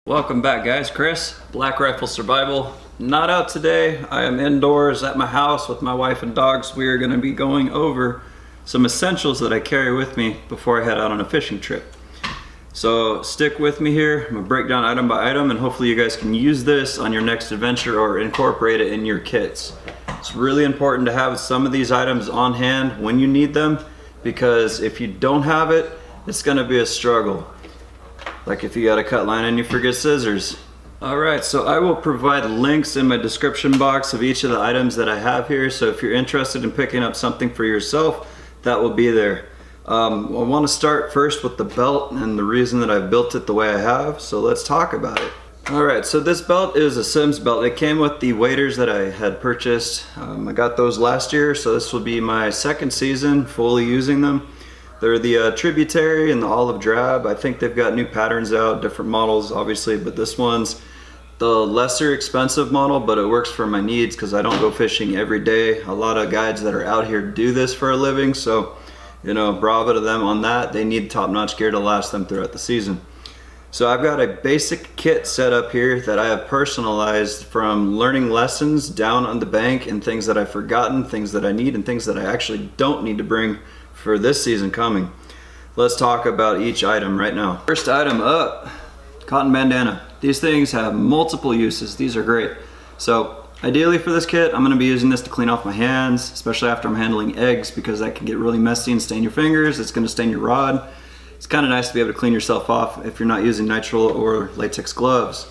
Welcome back, guys. Chris, Black Rifle Survival. Not out today. I am indoors at my house with my wife and dogs. We are going to be going over some essentials that I carry with me before I head out on a fishing trip. So stick with me here. I'm going to break down item by item, and hopefully you guys can use this on your next adventure or incorporate it in your kits. It's really important to have some of these items on hand when you need them, because if you don't have it, it's going to be a struggle. Like if you got a cut line and you forget scissors. Alright, so I will provide links in my description box of each of the items that I have here, so if you're interested in picking up something for yourself, that will be there. I want to start first with the belt and the reason that I've built it the way I have, so let's talk about it. Alright, so this belt is a Simms belt. It came with the waders that I had purchased. I got those last year, so this will be my second season fully using them. They're the Tributary and the Olive Drab. I think they've got new patterns out, different models obviously, but this one's the lesser expensive model, but it works for my needs because I don't go fishing every day. A lot of guides that are out here do this for a living, so you know, bravo to them on that. They need top-notch gear to last them throughout the season. So I've got a basic kit set up here that I have personalized from learning lessons down on the bank and things that I've forgotten, things that I need, and things that I actually don't need to bring for this season coming. Let's talk about each item right now. First item up, cotton bandana. These things have multiple uses. These are great. So ideally for this kit, I'm gonna be using this to clean off my hands, especially after I'm handling eggs, because that can get really messy and stain your fingers. It's gonna stain your rod. It's kind of nice to be able to clean yourself off if you're not using nitrile or latex gloves.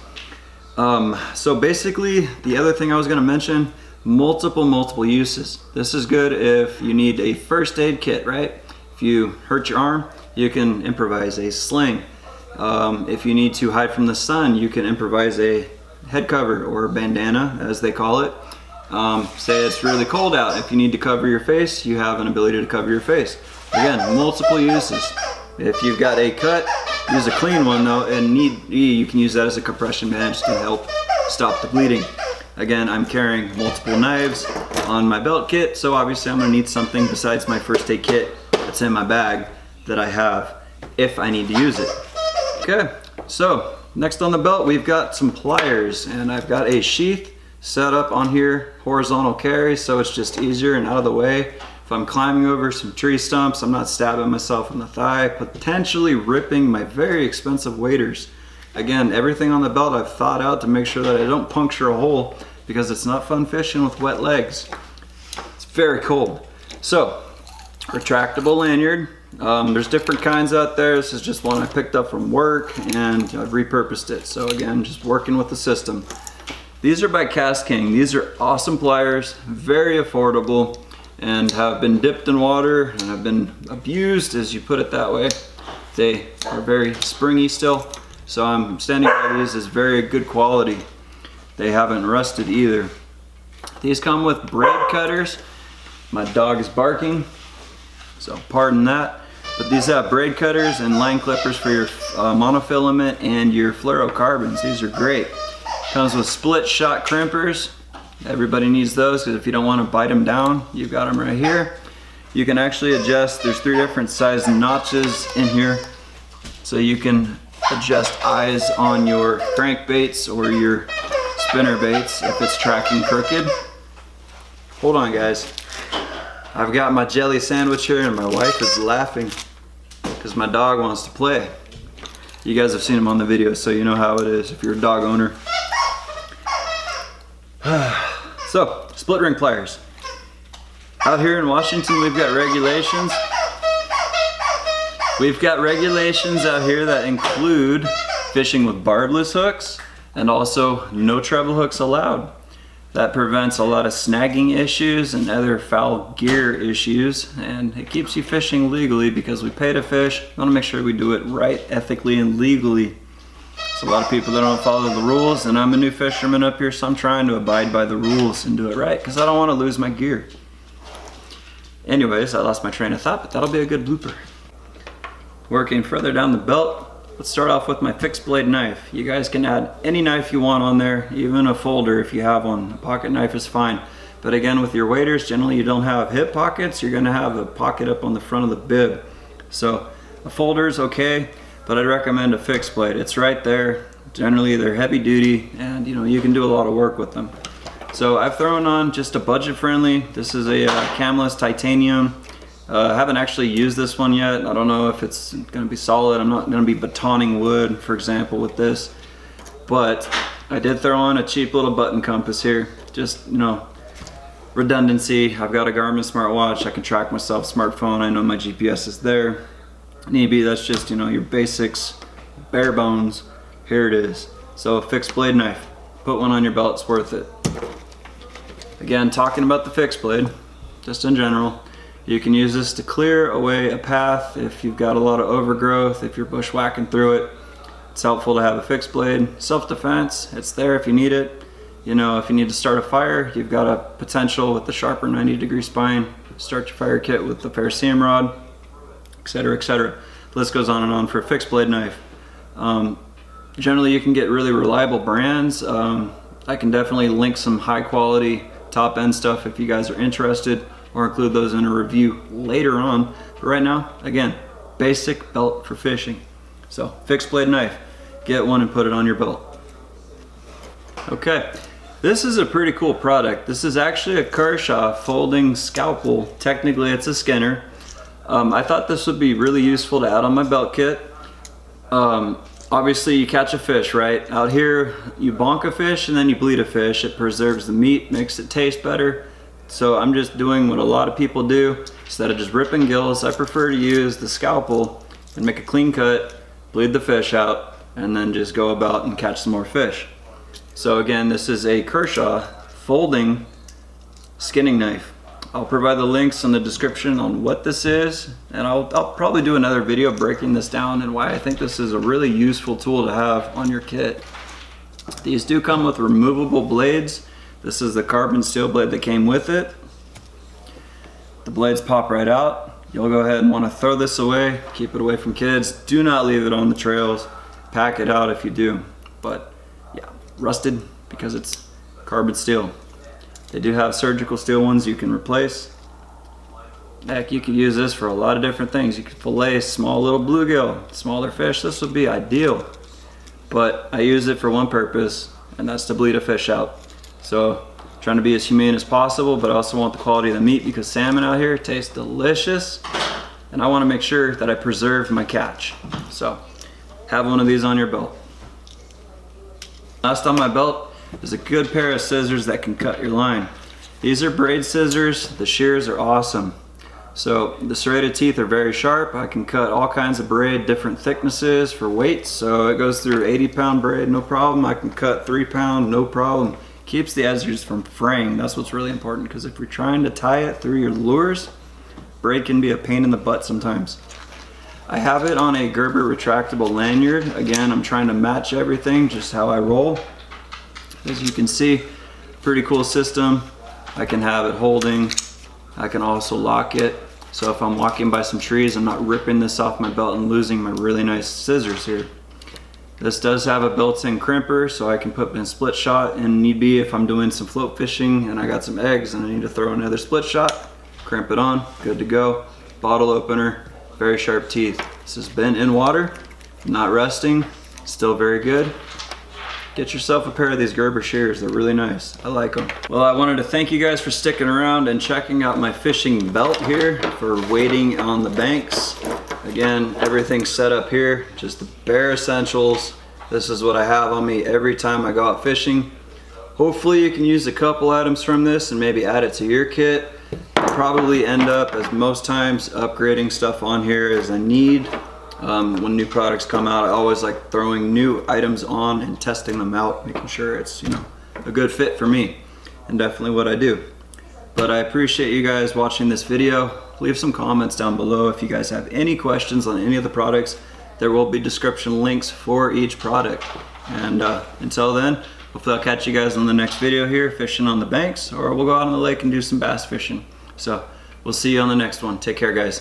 So basically, the other thing I was gonna mention, multiple uses. This is good if you need a first aid kit, right? If you hurt your arm, you can improvise a sling. If you need to hide from the sun, you can improvise a head cover or a bandana, as they call it. Say it's really cold out. If you need to cover your face, you have an ability to cover your face. Again, multiple uses. If you've got a cut, use a clean one though, and you can use that as a compression bandage to help stop the bleeding. Again, I'm carrying multiple knives on my belt kit, so obviously I'm gonna need something besides my first aid kit that's in my bag that I have if I need to use it. Okay, so next on the belt we've got some pliers, and I've got a sheath set up on here, horizontal carry, so it's just easier and out of the way. If I'm climbing over some tree stumps, I'm not stabbing myself in the thigh, potentially ripping my very expensive waders. Again, everything on the belt I've thought out to make sure that I don't puncture a hole, because it's not fun fishing with wet legs. It's very cold. So, retractable lanyard. There's different kinds out there. This is just one I picked up from work and I've repurposed it. So again, just working with the system. These are by KastKing. These are awesome pliers, very affordable, and have been dipped in water and have been abused, as you put it that way. They are very springy still. So I'm standing by these as very good quality. They haven't rusted either. These come with braid cutters. My dog is barking, so pardon that. But these have braid cutters and line clippers for your monofilament and your fluorocarbons. These are great. Comes with split shot crimpers. Everybody needs those, because if you don't want to bite them down, you've got them right here. You can actually adjust. There's 3 different size notches in here, so you can adjust eyes on your crankbaits or your spinner baits if it's tracking crooked. Hold on, guys. I've got my jelly sandwich here and my wife is laughing because my dog wants to play. You guys have seen him on the video, so you know how it is if you're a dog owner. So, split ring pliers. Out here in Washington, we've got regulations. We've got regulations out here that include fishing with barbless hooks and also no treble hooks allowed. That prevents a lot of snagging issues and other foul gear issues, and it keeps you fishing legally because we pay to fish. We want to make sure we do it right, ethically and legally. There's a lot of people that don't follow the rules, and I'm a new fisherman up here, so I'm trying to abide by the rules and do it right because I don't want to lose my gear. Anyways, I lost my train of thought, but that'll be a good blooper. Working further down the belt, let's start off with my fixed blade knife. You guys can add any knife you want on there, even a folder if you have one. A pocket knife is fine. But again, with your waders, generally you don't have hip pockets. You're gonna have a pocket up on the front of the bib. So a folder is okay, but I'd recommend a fixed blade. It's right there. Generally they're heavy duty, and you can do a lot of work with them. So I've thrown on just a budget friendly. This is a Camless titanium. I haven't actually used this one yet. I don't know if it's gonna be solid. I'm not gonna be batoning wood, for example, with this. But I did throw on a cheap little button compass here. Just, redundancy. I've got a Garmin smartwatch. I can track myself, smartphone. I know my GPS is there. Need be, that's just, your basics, bare bones. Here it is. So a fixed blade knife. Put one on your belt, it's worth it. Again, talking about the fixed blade, just in general, you can use this to clear away a path if you've got a lot of overgrowth, if you're bushwhacking through it. It's helpful to have a fixed blade. Self-defense, it's there if you need it. If you need to start a fire, you've got a potential with the sharper 90-degree spine. Start your fire kit with the ferrocerium rod, etc., etc. The list goes on and on for a fixed blade knife. Generally, you can get really reliable brands. I can definitely link some high quality top end stuff if you guys are interested, or include those in a review later on. But right now, again, basic belt for fishing. So fixed blade knife, get one and put it on your belt. Okay, this is a pretty cool product. This is actually a Kershaw folding scalpel. Technically it's a Skinner. I thought this would be really useful to add on my belt kit. Obviously you catch a fish, right? Out here you bonk a fish and then you bleed a fish. It preserves the meat, makes it taste better. So I'm just doing what a lot of people do. Instead of just ripping gills, I prefer to use the scalpel and make a clean cut, bleed the fish out, and then just go about and catch some more fish. So again, this is a Kershaw folding skinning knife. I'll provide the links in the description on what this is, and I'll probably do another video breaking this down and why I think this is a really useful tool to have on your kit. These do come with removable blades. This is the carbon steel blade that came with it. The blades pop right out. You'll go ahead and want to throw this away, keep it away from kids. Do not leave it on the trails. Pack it out if you do. But yeah, rusted because it's carbon steel. They do have surgical steel ones you can replace. Heck, you could use this for a lot of different things. You could fillet small little bluegill, smaller fish. This would be ideal. But I use it for one purpose, and that's to bleed a fish out. So trying to be as humane as possible, but I also want the quality of the meat because salmon out here tastes delicious, and I want to make sure that I preserve my catch. So have one of these on your belt. Last on my belt is a good pair of scissors that can cut your line. These are braid scissors. The shears are awesome. So the serrated teeth are very sharp. I can cut all kinds of braid, different thicknesses for weights. So it goes through 80-pound braid, no problem. I can cut 3-pound, no problem. Keeps the edges from fraying. That's what's really important, because if you're trying to tie it through your lures, braid can be a pain in the butt sometimes. I have it on a Gerber retractable lanyard. Again, I'm trying to match everything just how I roll. As you can see, pretty cool system. I can have it holding. I can also lock it. So if I'm walking by some trees, I'm not ripping this off my belt and losing my really nice scissors here. This does have a built-in crimper, so I can put in a split shot, and need be if I'm doing some float fishing and I got some eggs and I need to throw another split shot, crimp it on, good to go. Bottle opener, very sharp teeth. This has been in water, not rusting, still very good. Get yourself a pair of these Gerber shears, they're really nice. I like them. Well, I wanted to thank you guys for sticking around and checking out my fishing belt here for wading on the banks. Again, everything's set up here, just the bare essentials. This is what I have on me every time I go out fishing. Hopefully you can use a couple items from this and maybe add it to your kit. I'll probably end up, as most times, upgrading stuff on here as I need. When new products come out, I always like throwing new items on and testing them out, making sure it's, a good fit for me, and definitely what I do. But I appreciate you guys watching this video. Leave some comments down below if you guys have any questions on any of the products. There will be description links for each product. And until then, hopefully I'll catch you guys on the next video here, fishing on the banks, or we'll go out on the lake and do some bass fishing. So we'll see you on the next one. Take care, guys.